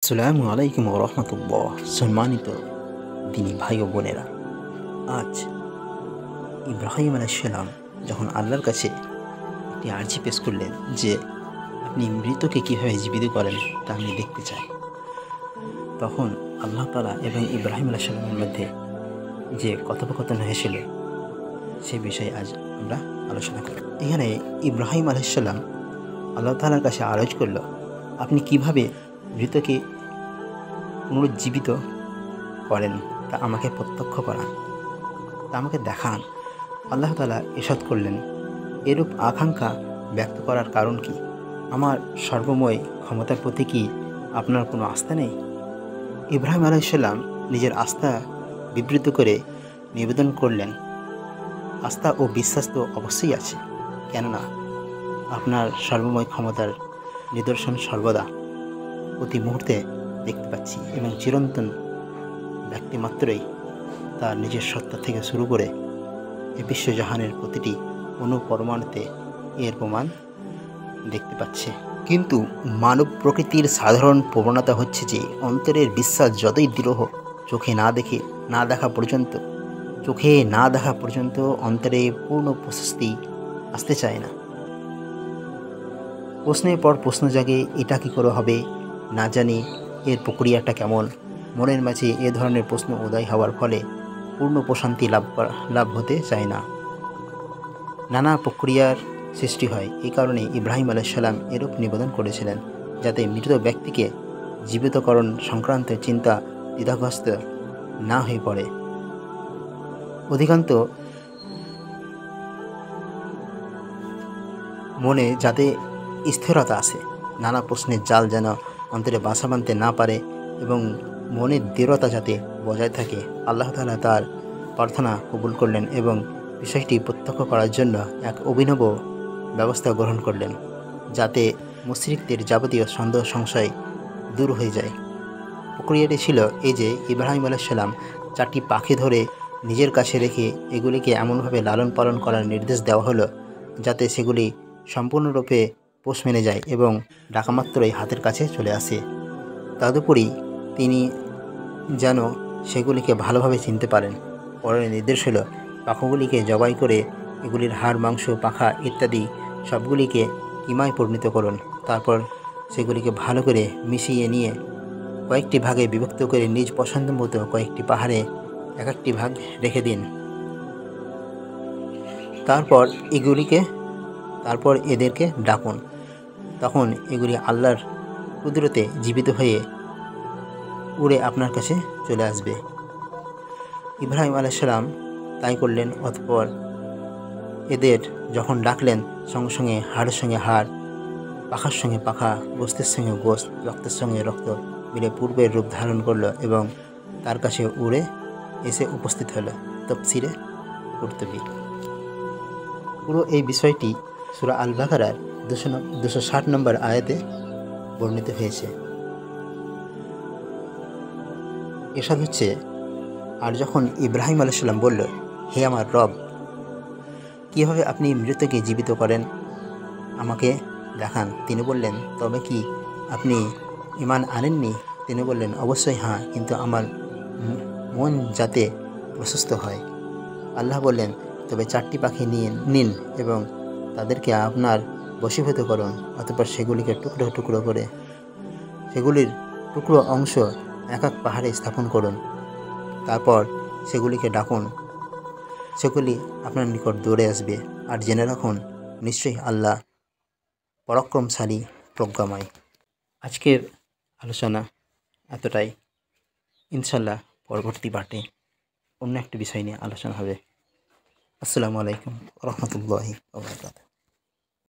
আসসালামু আলাইকুম রহমতুল্লাহ। সম্মানিত দিনী ভাই ও বোনেরা, আজ ইব্রাহিম আলাইসাল্লাম যখন আল্লাহর কাছে একটি আর্জি পেশ করলেন যে আপনি মৃতকে কীভাবে জীবিত করেন তা আমি দেখতে চাই, তখন আল্লাহ তাআলা এবং ইব্রাহিম আলাইসাল্লামের মধ্যে যে কথোপকথন হয়েছিল সে বিষয়ে আজ আমরা আলোচনা করি। এখানে ইব্রাহিম আলাইসাল্লাম আল্লাহ তাআলার কাছে আরজ করল, আপনি কিভাবে মৃতকে পুনরুজ্জীবিত করেন তা আমাকে প্রত্যক্ষ করান, তা আমাকে দেখান। আল্লাহ তাআলা ইরশাদ করলেন, এরূপ আকাঙ্ক্ষা ব্যক্ত করার কারণ কি? আমার সর্বময় ক্ষমতার প্রতি কি আপনার কোনো আস্থা নেই? ইব্রাহিম আলাইহিসসালাম নিজের আস্থা বিবৃত করে নিবেদন করলেন, আস্থা ও বিশ্বাস তো অবশ্যই আছে, কেননা আপনার সর্বময় ক্ষমতার নিদর্শন সর্বদা প্রতি মুহূর্তে দেখতে পাচ্ছি এবং চিরন্তন ব্যক্তিমাত্রই তার নিজের সত্তা থেকে শুরু করে এ বিশ্বজাহানের প্রতিটি অনুপরমাণুতে এর প্রমাণ দেখতে পাচ্ছে। কিন্তু মানব প্রকৃতির সাধারণ প্রবণতা হচ্ছে যে অন্তরের বিশ্বাস যতই দৃঢ় হোক, চোখে না দেখা পর্যন্ত অন্তরে পূর্ণ প্রশস্তি আসতে চায় না। প্রশ্নের পর প্রশ্ন জাগে, এটা কী করে হবে, না জানি এর প্রক্রিয়াটা কেমন। মনের মাঝে এ ধরনের প্রশ্ন উদয় হওয়ার ফলে পূর্ণ প্রশান্তি লাভ হতে চায় না, নানা প্রক্রিয়ার সৃষ্টি হয়। এই কারণে ইব্রাহিম আলাইহিসসালাম এরূপ নিবেদন করেছিলেন, যাতে মৃত ব্যক্তিকে জীবিতকরণ সংক্রান্ত চিন্তা দ্বিধাগ্রস্ত না হয়ে পড়ে। অধিকান্ত মনে যাতে স্থিরতা আসে, নানা প্রশ্নের জাল যেন অন্তরে বাসা বাঁধতে না পারে এবং মনের দৃঢ়তা যাতে বজায় থাকে। আল্লাহ তাআলা তার প্রার্থনা কবুল করলেন এবং বিষয়টি প্রত্যক্ষ করার জন্য এক অভিনব ব্যবস্থা গ্রহণ করলেন, যাতে মুশরিকদের যাবতীয় সন্দেহ সংশয় দূর হয়ে যায়। প্রক্রিয়াটি ছিল এই যে, ইব্রাহিম আলাইহিসসালাম 4টি পাখি ধরে নিজের কাছে রেখে এগুলিকে এমনভাবে লালন পালন করার নির্দেশ দেওয়া হলো যাতে সেগুলি সম্পূর্ণরূপে পোষ মেনে যায় এবং ডাকামাত্রই হাতের কাছে চলে আসে। তদুপরি তিনি যেন সেগুলিকে ভালোভাবে চিনতে পারেন। পরের নির্দেশ হলো, পাখাগুলিকে জবাই করে এগুলির হাড়, মাংস, পাখা ইত্যাদি সবগুলিকে কিমায় পরিণত করুন। তারপর সেগুলিকে ভালো করে মিশিয়ে নিয়ে কয়েকটি ভাগে বিভক্ত করে নিজ পছন্দ মতো কয়েকটি পাহাড়ে এক একটি ভাগ রেখে দিন। তারপর এদেরকে ডাকুন, তখন এগুলি আল্লাহর কুদরতে জীবিত হয়ে উড়ে আপনার কাছে চলে আসবে। ইব্রাহিম আলাইহিসসালাম তাই করলেন। অতঃপর এদের যখন ডাকলেন, সঙ্গে সঙ্গে হাড়ের সঙ্গে হাড়, পাখার সঙ্গে পাখা, গোস্তের সঙ্গে গোস্ত, রক্তের সঙ্গে রক্ত মিলে পূর্বের রূপ ধারণ করলো এবং তার কাছে উড়ে এসে উপস্থিত হলো। তাফসীরে কুরতুবী। পুরো এই বিষয়টি সূরা আল বাকারার 260 নম্বর আয়াতে বর্ণিত হয়েছে। এরশাদ হচ্ছে, আর যখন ইব্রাহিম আলাইহিসসালাম বলল, হে আমার রব, কীভাবে আপনি মৃতকে জীবিত করেন আমাকে দেখান। তিনি বললেন, তবে কি আপনি ঈমান আনেননি? তিনি বললেন, অবশ্যই হ্যাঁ, কিন্তু আমার মন যাতে প্রশস্ত হয়। আল্লাহ বললেন, তবে 4টি পাখি নিন এবং তাদেরকে আপনার বশীভূত করুন। অতঃপর সেগুলিকে টুকরো টুকরো করে সেগুলির টুকরো অংশ এক এক পাহাড়ে স্থাপন করুন। তারপর সেগুলিকে ডাকুন, সেগুলি আপনার নিকট দৌড়ে আসবে। আর জেনে রাখুন, নিশ্চয়ই আল্লাহ পরাক্রমশালী, প্রজ্ঞাময়। আজকের আলোচনা এতটাই। ইনশাল্লাহ পরবর্তী পার্টে অন্য একটি বিষয় নিয়ে আলোচনা হবে। আসসালামু আলাইকুম রহমতুল্লাহি ওয়া বারাকাতুহু।